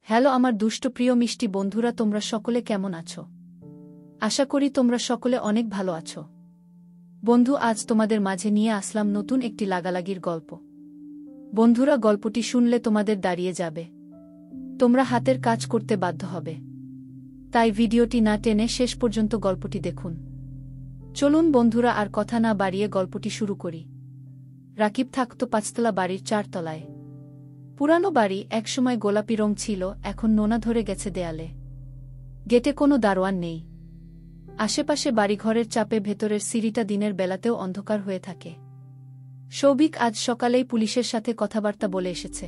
Hello আমার দুষ্ট প্রিয় মিষ্টি বন্ধুরা, তোমরা সকলে কেমন আছো? আশা করি তোমরা সকলে অনেক ভালো আছো। বন্ধু, আজ তোমাদের মাঝে নিয়ে আসলাম নতুন একটি লাগালাগির গল্প। বন্ধুরা, গল্পটি শুনলে তোমাদের দাঁড়িয়ে যাবে, তোমরা হাতের কাজ করতে বাধ্য হবে। তাই ভিডিওটি না টেনে শেষ পর্যন্ত গল্পটি দেখুন। চলুন বন্ধুরা, আর কথা না বাড়িয়ে গল্পটি শুরু করি। রাকিব থাকত 5তলা বাড়ির 4 তলায়। পুরানো বাড়ি, একসময় গোলাপি রং ছিল, এখন নোনা ধরে গেছে দেয়ালে। গেটে কোনো দারোয়ান নেই। আশেপাশে বাড়িঘরের চাপে ভেতরের সিঁড়িটা দিনের বেলাতেও অন্ধকার হয়ে থাকে। সৌভিক আজ সকালেই পুলিশের সাথে কথাবার্তা বলে এসেছে।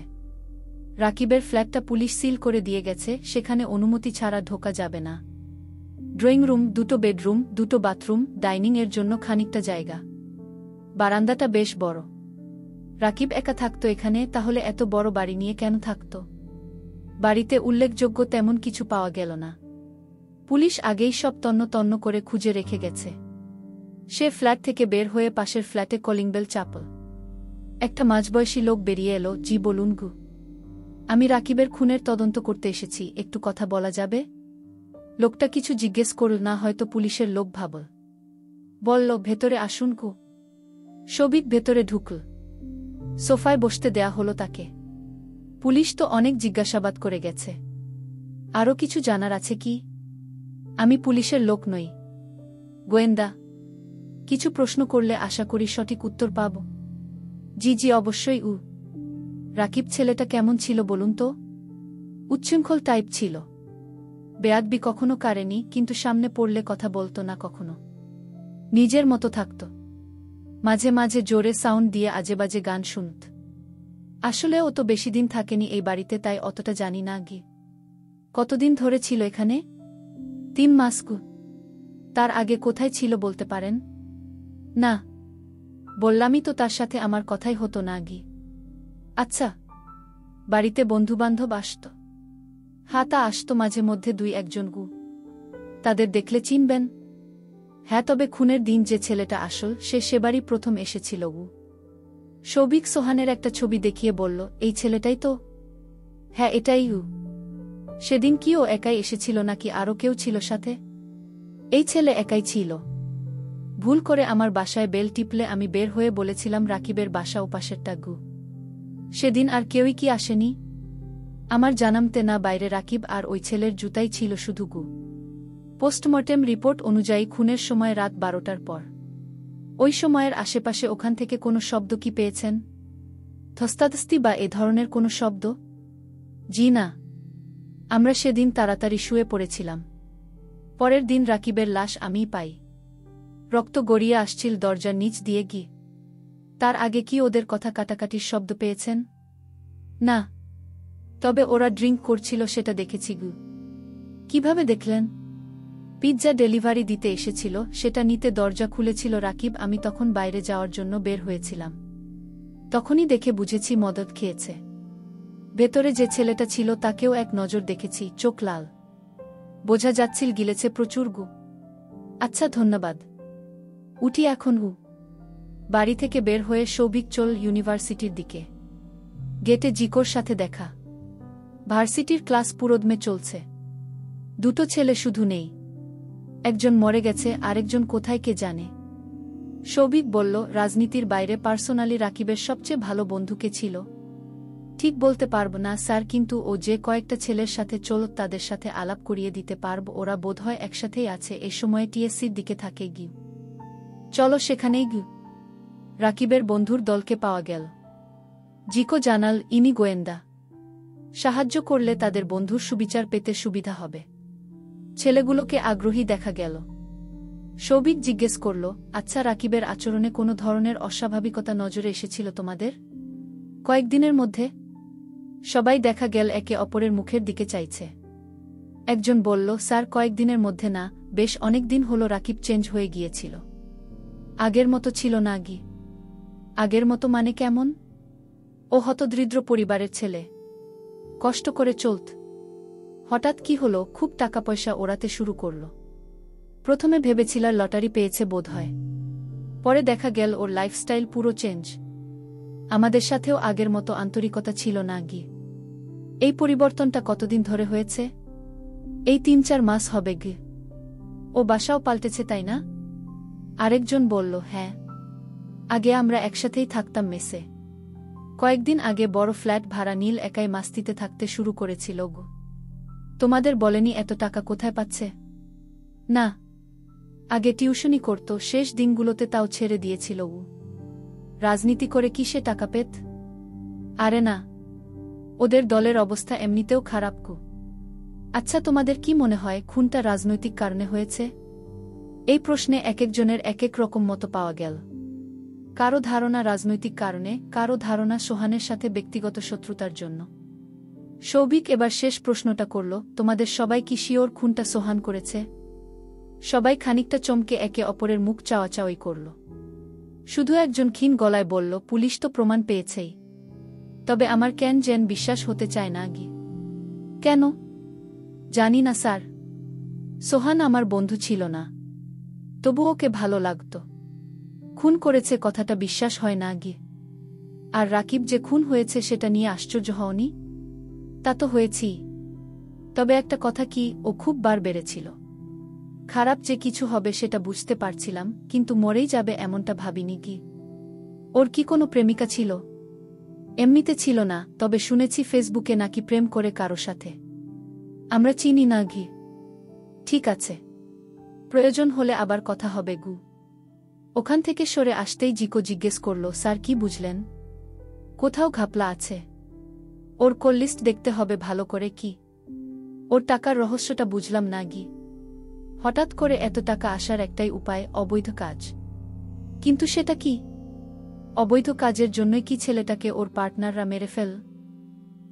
রাকিবের ফ্ল্যাটটা পুলিশ সিল করে দিয়ে গেছে, সেখানে অনুমতি ছাড়া ঢোকা যাবে না। ড্রয়িং রুম, 2টো বেডরুম, 2টো বাথরুম, ডাইনিং এর জন্য খানিকটা জায়গা। বারান্দাটা বেশ বড়। রাকিব একা থাকত এখানে, তাহলে এত বড় বাড়ি নিয়ে কেন থাকত? বাড়িতে উল্লেখযোগ্য তেমন কিছু পাওয়া গেল না। পুলিশ আগেই সব তন্ন তন্ন করে খুঁজে রেখে গেছে। সে ফ্ল্যাট থেকে বের হয়ে পাশের ফ্ল্যাটে কলিং বেল চাপল। একটা মাঝবয়সী লোক বেরিয়ে এলো। জি বলুন গু। আমি রাকিবের খুনের তদন্ত করতে এসেছি, একটু কথা বলা যাবে? লোকটা কিছু জিজ্ঞেস করল না, হয়তো পুলিশের লোক ভাবল। বলল, ভেতরে আসুন গু। সৌভিক ভেতরে ঢুকল। সোফায় বসতে দেয়া হলো তাকে। পুলিশ তো অনেক জিজ্ঞাসাবাদ করে গেছে। আরও কিছু জানার আছে কি? আমি পুলিশের লোক নই, গোয়েন্দা। কিছু প্রশ্ন করলে আশা করি সঠিক উত্তর পাব। জি জি অবশ্যই। রাকিব ছেলেটা কেমন ছিল বলুন তো? উচ্ছৃঙ্খল টাইপ ছিল। বেয়াদবি কখনো কারেনি, কিন্তু সামনে পড়লে কথা বলতো না কখনো। নিজের মতো থাকত। মাঝে মাঝে জোরে সাউন্ড দিয়ে আজেবাজে গান শুনত। আসলে ও তো বেশি দিন থাকেনি এই বাড়িতে, তাই অতটা জানি না গি। কতদিন ধরে ছিল এখানে? 3 মাস গু। তার আগে কোথায় ছিল বলতে পারেন? না, বললামই তো তার সাথে আমার কথাই হতো না গি। আচ্ছা, বাড়িতে বন্ধুবান্ধব আসত? হ্যাঁ, তা আসত মাঝে মধ্যে 2-1 জন গু। তাদের দেখলে চিনবেন? হ্যাঁ, তবে খুনের দিন যে ছেলেটা আসল, সে সেবারই প্রথম এসেছিল গু। সৌভিক সোহানের একটা ছবি দেখিয়ে বলল, এই ছেলেটাই তো? হ্যাঁ, এটাই গু। সেদিন কি ও একাই এসেছিল নাকি আরও কেউ ছিল সাথে? এই ছেলে একাই ছিল। ভুল করে আমার বাসায় বেল টিপলে আমি বের হয়ে বলেছিলাম রাকিবের বাসা ওপাশেরটা গু। সেদিন আর কেউই কি আসেনি? আমার জানামতে না, বাইরে রাকিব আর ওই ছেলের জুতাই ছিল শুধু গু। পোস্টমর্টেম রিপোর্ট অনুযায়ী খুনের সময় রাত 12টার পর। ওই সময়ের আশেপাশে ওখান থেকে কোনো শব্দ কি পেয়েছেন? ধস্তাধস্তি বা এ ধরনের কোনো শব্দ? জি না। আমরা সেদিন তাড়াতাড়ি শুয়ে পড়েছিলাম। পরের দিন রাকিবের লাশ আমিই পাই। রক্ত গড়িয়ে আসছিল দরজার নিচ দিয়ে গি। তার আগে কি ওদের কথা কাটাকাটির শব্দ পেয়েছেন? না, তবে ওরা ড্রিঙ্ক করছিল সেটা দেখেছি গু। কিভাবে দেখলেন? পিৎজা ডেলিভারি দিতে এসেছিল, সেটা নিতে দরজা খুলেছিল রাকিব। আমি তখন বাইরে যাওয়ার জন্য বের হয়েছিলাম। তখনই দেখে বুঝেছি মদত খেয়েছে। ভেতরে যে ছেলেটা ছিল তাকেও এক নজর দেখেছি, চোখ লাল। বোঝা যাচ্ছিল গিলেছে প্রচুর গু। আচ্ছা, ধন্যবাদ। উঠি এখন গু। বাড়ি থেকে বের হয়ে সৌভিক চল ইউনিভার্সিটির দিকে। গেটে জিকোর সাথে দেখা। ভার্সিটির ক্লাস পুরোদমে চলছে। 2টো ছেলে শুধু নেই। একজন মরে গেছে, আরেকজন কোথায় কে জানে। সৌভিক বলল, রাজনীতির বাইরে পার্সোনালি রাকিবের সবচেয়ে ভালো বন্ধু কে ছিল? ঠিক বলতে পারব না স্যার, কিন্তু ও যে কয়েকটা ছেলের সাথে চলত তাদের সাথে আলাপ করিয়ে দিতে পারব। ওরা বোধহয় একসাথেই আছে, এ সময়ে টিএসসির দিকে থাকে গি। চলো সেখানেই গি। রাকিবের বন্ধুর দলকে পাওয়া গেল। জিকো জানাল, ইনি গোয়েন্দা। সাহায্য করলে তাদের বন্ধুর সুবিচার পেতে সুবিধা হবে। ছেলেগুলোকে আগ্রহী দেখা গেল। সৌভিক জিজ্ঞেস করল, আচ্ছা, রাকিবের আচরণে কোনো ধরনের অস্বাভাবিকতা নজরে এসেছিল তোমাদের কয়েকদিনের মধ্যে? সবাই দেখা গেল একে অপরের মুখের দিকে চাইছে। একজন বলল, স্যার, কয়েকদিনের মধ্যে না, বেশ অনেক দিন হলো রাকিব চেঞ্জ হয়ে গিয়েছিল। আগের মতো ছিল না গি। আগের মতো মানে কেমন? ও হতদরিদ্র পরিবারের ছেলে, কষ্ট করে চলত। হঠাৎ কি হলো, খুব টাকা পয়সা ওড়াতে শুরু করল। প্রথমে ভেবেছিল লটারি পেয়েছে বোধহয়। পরে দেখা গেল ওর লাইফস্টাইল পুরো চেঞ্জ। আমাদের সাথেও আগের মতো আন্তরিকতা ছিল না গি। এই পরিবর্তনটা কতদিন ধরে হয়েছে? এই ৩-৪ মাস হবে গে। ও বাসাও পাল্টেছে তাই না? আরেকজন বলল, হ্যাঁ। আগে আমরা একসাথেই থাকতাম মেসে। কয়েকদিন আগে বড় ফ্ল্যাট ভাড়া নীল একাই মাস্তিতে থাকতে শুরু করেছিল গো। তোমাদের বলেনি এত টাকা কোথায় পাচ্ছে? না, আগে টিউশনি করত, শেষ দিনগুলোতে তাও ছেড়ে দিয়েছিল ও। রাজনীতি করে কি সে টাকা পেত? আরে না, ওদের দলের অবস্থা এমনিতেও খারাপ গো। আচ্ছা, তোমাদের কি মনে হয় খুনটা রাজনৈতিক কারণে হয়েছে? এই প্রশ্নে একেকজনের একেক রকম মতো পাওয়া গেল। কারো ধারণা রাজনৈতিক কারণে, কারো ধারণা সোহানের সাথে ব্যক্তিগত শত্রুতার জন্য। সৌভিক এবার শেষ প্রশ্নটা করল, তোমাদের সবাই কি শিওর খুনটা সোহান করেছে? সবাই খানিকটা চমকে একে অপরের মুখ চাওয়াচাওয়ি করল। শুধু একজন ক্ষীণ গলায় বলল, পুলিশ তো প্রমাণ পেয়েছেই। তবে আমার কেন যেন বিশ্বাস হতে চায় না গি। কেন? জানি না স্যার। সোহান আমার বন্ধু ছিল না, তবু ওকে ভালো লাগত। খুন করেছে কথাটা বিশ্বাস হয় না গি। আর রাকিব যে খুন হয়েছে সেটা নিয়ে আশ্চর্য হওনি? তা তো হয়েছি। তবে একটা কথা কি, ও খুব বার বেড়েছিল। খারাপ যে কিছু হবে সেটা বুঝতে পারছিলাম, কিন্তু মরেই যাবে এমনটা ভাবিনি কি। ওর কি কোনো প্রেমিকা ছিল? এমনিতে ছিল না, তবে শুনেছি ফেসবুকে নাকি প্রেম করে কারো সাথে। আমরা চিনি না ঘি। ঠিক আছে, প্রয়োজন হলে আবার কথা হবে গু। ওখান থেকে সরে আসতেই জিকো জিজ্ঞেস করল, স্যার কি বুঝলেন? কোথাও ঘাপলা আছে? ওর কল লিস্ট দেখতে হবে ভালো করে। কি? ওর টাকার রহস্যটা বুঝলাম না গি। হঠাৎ করে এত টাকা আসার একটাই উপায়, অবৈধ কাজ। কিন্তু সেটা কি? অবৈধ কাজের জন্যই কি ছেলেটাকে ওর পার্টনাররা মেরে ফেল?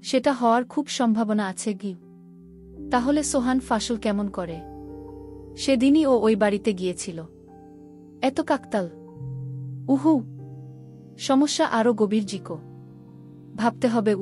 সেটা হওয়ার খুব সম্ভাবনা আছে গি। তাহলে সোহান ফাঁসল কেমন করে? সেদিনই ও ওই বাড়িতে গিয়েছিল। এত কাকতাল? উহু, সমস্যা আরও গভীর জিকো। ভাবতে হবে।